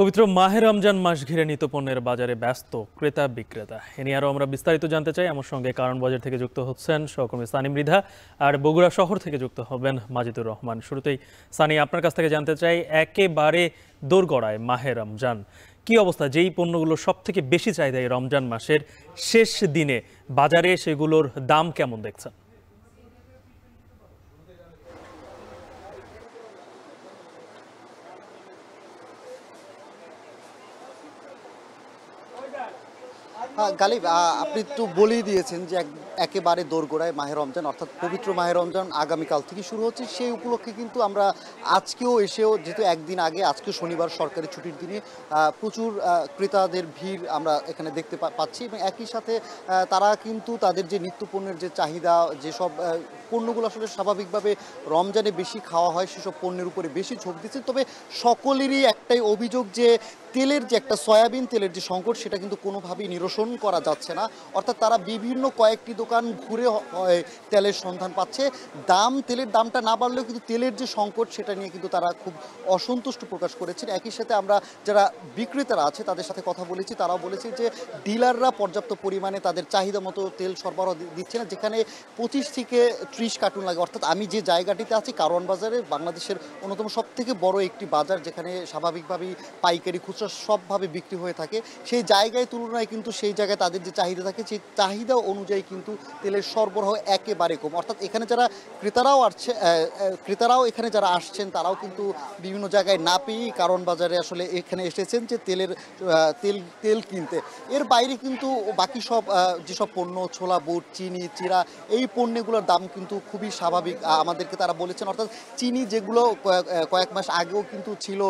পবিত্র মাহে রমজান মাস ঘিরে নিত্যপণ্যের বাজারে ব্যস্ত ক্রেতা বিক্রেতা। এ নিয়ে আরো আমরা বিস্তারিত জানতে চাই। আমার সঙ্গে কারণ বাজার থেকে যুক্ত হচ্ছেন সহকর্মী সানি মৃধা, আর বগুড়া শহর থেকে যুক্ত হবেন মাজিদুর রহমান। শুরুতেই সানি, আপনার কাছ থেকে জানতে চাই, একেবারে দোরগড়ায় মাহে রমজান, কি অবস্থা? যেই পণ্যগুলো সব থেকে বেশি চাহিদা এই রমজান মাসের শেষ দিনে বাজারে, সেগুলোর দাম কেমন দেখছেন? গালিব, আপনি তো বলেই দিয়েছেন যে একেবারে দোরগোড়ায় মাহে রমজান, অর্থাৎ পবিত্র মাহে রমজান আগামীকাল থেকে শুরু হচ্ছে। সেই উপলক্ষে কিন্তু আমরা আজকেও এসেও, যেহেতু একদিন আগে, আজকে শনিবার সরকারি ছুটির দিনে, প্রচুর ক্রেতাদের ভিড় আমরা এখানে দেখতে পাচ্ছি। এবং একই সাথে তারা কিন্তু তাদের যে নিত্যপণ্যের যে চাহিদা, যেসব পণ্যগুলো আসলে স্বাভাবিকভাবে রমজানে বেশি খাওয়া হয়, সেসব পণ্যের উপরে বেশি ঝোঁক দিচ্ছে। তবে সকলেরই একটাই অভিযোগ যে তেলের যে একটা সয়াবিন তেলের যে সংকট, সেটা কিন্তু কোনোভাবেই নিরসন করা যাচ্ছে না। অর্থাৎ তারা বিভিন্ন কয়েকটি দোকান ঘুরে তেলের সন্ধান পাচ্ছে। তেলের দামটা না বাড়লেও কিন্তু তেলের যে সংকট, সেটা নিয়ে কিন্তু তারা খুব অসন্তুষ্ট প্রকাশ করেছেন। একই সাথে আমরা যারা বিক্রেতারা আছে তাদের সাথে কথা বলেছি, তারাও বলেছে যে ডিলাররা পর্যাপ্ত পরিমাণে তাদের চাহিদা মতো তেল সরবরাহ দিচ্ছে না। যেখানে 25 থেকে 30 কার্টুন লাগে। অর্থাৎ আমি যে জায়গাটিতে আছি, কারওয়ান বাজারে, বাংলাদেশের অন্যতম সবথেকে বড় একটি বাজার, যেখানে স্বাভাবিকভাবেই পাইকারি খুচরা সবভাবে বিক্রি হয়ে থাকে, সেই জায়গায় তুলনায় কিন্তু সেই জায়গায় তাদের যে চাহিদা থাকে, সেই চাহিদা অনুযায়ী কিন্তু তেলের সরবরাহ একেবারে কম। অর্থাৎ এখানে যারা ক্রেতারাও এখানে যারা আসছেন, তারাও কিন্তু বিভিন্ন জায়গায় না পেয়েই কারওয়ান বাজারে আসলে এখানে এসেছেন যে তেল কিনতে। এর বাইরে কিন্তু বাকি সব যেসব পণ্য, ছোলা, বুট, চিনি, চিরা, এই পণ্যগুলোর দাম কিন্তু খুবই স্বাভাবিক আমাদেরকে তারা বলেছেন। অর্থাৎ চিনি যেগুলো কয়েক মাস আগেও কিন্তু ছিল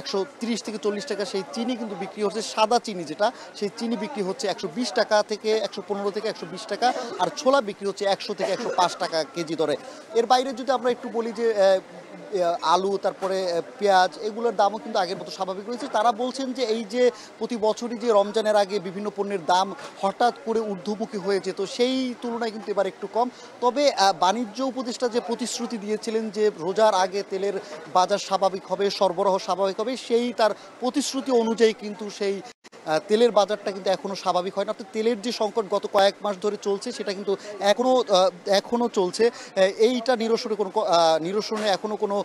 130 থেকে 40 টাকা, সেই চিনি কিন্তু বিক্রি হচ্ছে, সাদা চিনি যেটা, সেই চিনি বিক্রি হচ্ছে 120 টাকা থেকে 115 থেকে 120 টাকা, আর ছোলা বিক্রি হচ্ছে 100 থেকে 105 টাকা কেজি দরে। এর বাইরে যদি আমরা একটু বলি যে আলু, তারপরে পেঁয়াজ, এগুলোর দামও কিন্তু আগের মতো স্বাভাবিক রয়েছে। তারা বলছেন যে এই যে প্রতি বছরই যে রমজানের আগে বিভিন্ন পণ্যের দাম হঠাৎ করে ঊর্ধ্বমুখী হয়ে যেত, সেই তুলনায় কিন্তু এবার একটু কম। তবে বাণিজ্য উপদেষ্টা যে প্রতিশ্রুতি দিয়েছিলেন যে রোজার আগে তেলের বাজার স্বাভাবিক হবে, সরবরাহ স্বাভাবিক হবে, সেই তার প্রতিশ্রুতি অনুযায়ী কিন্তু সেই তেলের বাজারটা কিন্তু এখনও স্বাভাবিক হয় না। অর্থাৎ তেলের যে সংকট গত কয়েক মাস ধরে চলছে, সেটা কিন্তু এখনও চলছে। এইটা নিরসনে এখনও কোনো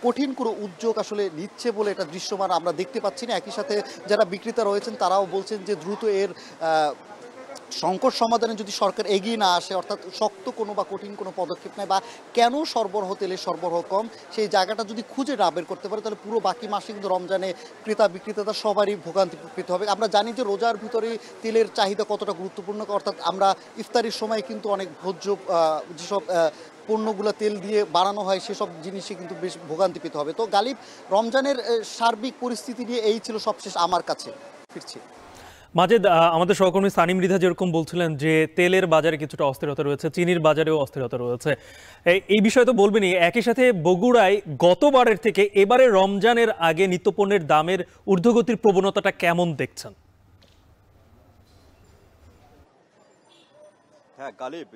কঠিন কোনো উদ্যোগ আসলে নিচ্ছে বলে এটা দৃশ্যমান আমরা দেখতে পাচ্ছি না। একই সাথে যারা বিক্রেতা রয়েছেন, তারাও বলছেন যে দ্রুত এর সংকট সমাধানে যদি সরকার এগিয়ে না আসে, অর্থাৎ শক্ত কোনো বা কঠিন কোনো পদক্ষেপ নেয়, বা কেন তেলের সরবরাহ কম, সেই জায়গাটা যদি খুঁজে না বের করতে পারে, তাহলে পুরো বাকি মাসে কিন্তু রমজানে ক্রেতা বিক্রেতা সবারই ভোগান্তি পেতে হবে। আমরা জানি যে রোজার ভিতরে তেলের চাহিদা কতটা গুরুত্বপূর্ণ। অর্থাৎ আমরা ইফতারির সময় কিন্তু অনেক ভোজ্য যেসব পণ্যগুলো তেল দিয়ে বানানো হয়, সেসব জিনিসে কিন্তু বেশ ভোগান্তি পেতে হবে। তো গালিব, রমজানের সার্বিক পরিস্থিতি নিয়ে এই ছিল সবশেষ আমার কাছে। ফিরছি মাজিদ, আমাদের সহকর্মী সানি মৃধা যেরকম বলছিলেন যে তেলের বাজারে কিছুটা অস্থিরতা রয়েছে, চিনির বাজারেও অস্থিরতা রয়েছে, এই বিষয়ে তো বলবেনই। একই সাথে বগুড়ায় গতবারের থেকে এবারে রমজানের আগে নিত্যপণ্যের দামের ঊর্ধ্বগতির প্রবণতাটা কেমন দেখছেন? হ্যাঁ গালিব,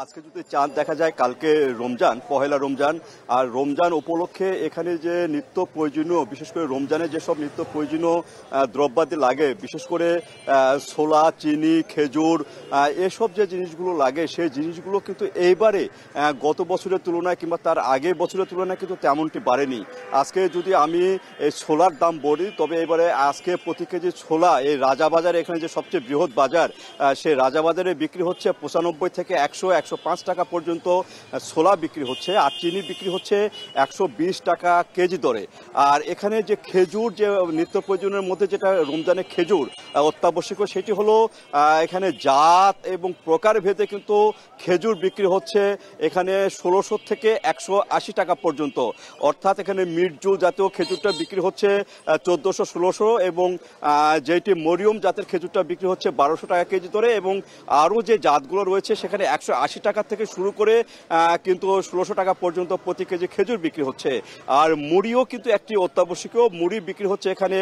আজকে যদি চাঁদ দেখা যায়, কালকে রমজান, পহেলা রমজান, আর রমজান উপলক্ষে এখানে যে নিত্য প্রয়োজনীয়, বিশেষ করে রমজানে যেসব নিত্য প্রয়োজনীয় দ্রব্যাদি লাগে, বিশেষ করে ছোলা, চিনি, খেজুর, এসব যে জিনিসগুলো লাগে, সেই জিনিসগুলো কিন্তু এইবারে গত বছরের তুলনায় কিংবা তার আগের বছরের তুলনায় কিন্তু তেমনটি বাড়েনি। আজকে যদি আমি এই ছোলার দাম বলি, তবে এবারে আজকে প্রতি কেজি ছোলা এই রাজাবাজারে, এখানে যে সবচেয়ে বৃহৎ বাজার, সেই রাজাবাজারে বিক্রি হচ্ছে 95 থেকে 100-105 টাকা পর্যন্ত ছোলা বিক্রি হচ্ছে, আর চিনি বিক্রি হচ্ছে 120 টাকা কেজি দরে। আর এখানে যে খেজুর, যে নিত্য প্রয়োজনের মধ্যে যেটা রমজানে খেজুর অত্যাবশ্যকীয়, সেটি হলো এখানে জাত এবং প্রকার ভেদে কিন্তু খেজুর বিক্রি হচ্ছে এখানে 1600 থেকে 180 টাকা পর্যন্ত। অর্থাৎ এখানে মির্জু জাতীয় খেজুরটা বিক্রি হচ্ছে 1400-1600, এবং যেটি মরিয়ম জাতের খেজুরটা বিক্রি হচ্ছে 1200 টাকা কেজি দরে। এবং আরও যে জাতগুলো যেগুলো রয়েছে সেখানে 180 টাকা থেকে শুরু করে কিন্তু 1600 টাকা পর্যন্ত প্রতি কেজি খেজুর বিক্রি হচ্ছে। আর মুড়িও কিন্তু একটি অত্যাবশ্যকীয়, মুড়ি বিক্রি হচ্ছে এখানে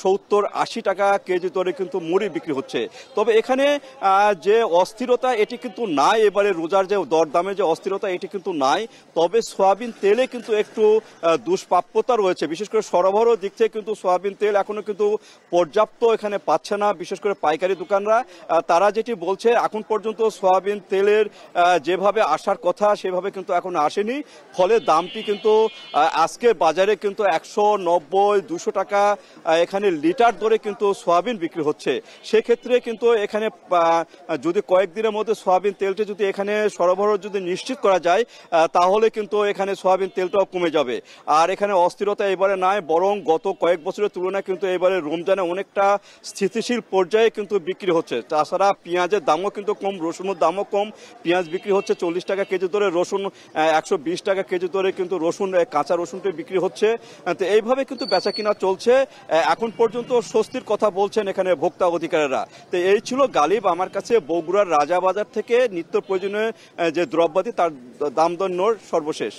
70-80 টাকা কেজি দরে কিন্তু মুড়ি বিক্রি হচ্ছে। তবে এখানে যে অস্থিরতা এটি কিন্তু নাই, এবারে রোজার যে দরদামে যে অস্থিরতা এটি কিন্তু নাই। তবে সয়াবিন তেলে কিন্তু একটু দুষ্প্রাপ্যতা রয়েছে, বিশেষ করে সরবরাহ দিক থেকে কিন্তু সয়াবিন তেল এখনো কিন্তু পর্যাপ্ত এখানে পাচ্ছে না, বিশেষ করে পাইকারি দোকানরা। তারা যেটি বলছে এখন পর্যন্ত সয়াবিন তেলের যেভাবে আসার কথা সেভাবে কিন্তু এখন আসেনি, ফলে দামটি কিন্তু আজকে বাজারে কিন্তু 190-200 টাকা এখানে লিটার দরে কিন্তু সয়াবিন বিক্রি হচ্ছে। সেক্ষেত্রে কিন্তু এখানে যদি কয়েকদিনের মধ্যে সয়াবিন তেলটা যদি এখানে সরবরাহ যদি নিশ্চিত করা যায় তাহলে কিন্তু এখানে সয়াবিন তেলটাও কমে যাবে। আর এখানে অস্থিরতা এবারে নাই, বরং গত কয়েক বছরের তুলনায় কিন্তু এবারে রমজানে অনেকটা স্থিতিশীল পর্যায়ে কিন্তু বিক্রি হচ্ছে। তাছাড়া পেঁয়াজের দামও কিন্তু কম, রসুনের দামও কম। পেঁয়াজ বিক্রি হচ্ছে 40 টাকা কেজি দরে, রসুন 120 টাকা কেজি দরে কিন্তু রসুন, কাঁচা রসুনটা বিক্রি হচ্ছে। তো এইভাবে কিন্তু বেচা কিনা চলছে। এখন পর্যন্ত স্বস্তির কথা বলছেন এখানে ভোক্তা অধিকারীরা। তো এই ছিল গালিব আমার কাছে বগুড়ার রাজাবাজার থেকে নিত্য প্রয়োজনীয় যে দ্রব্যাদি তার দাম দর সর্বশেষ।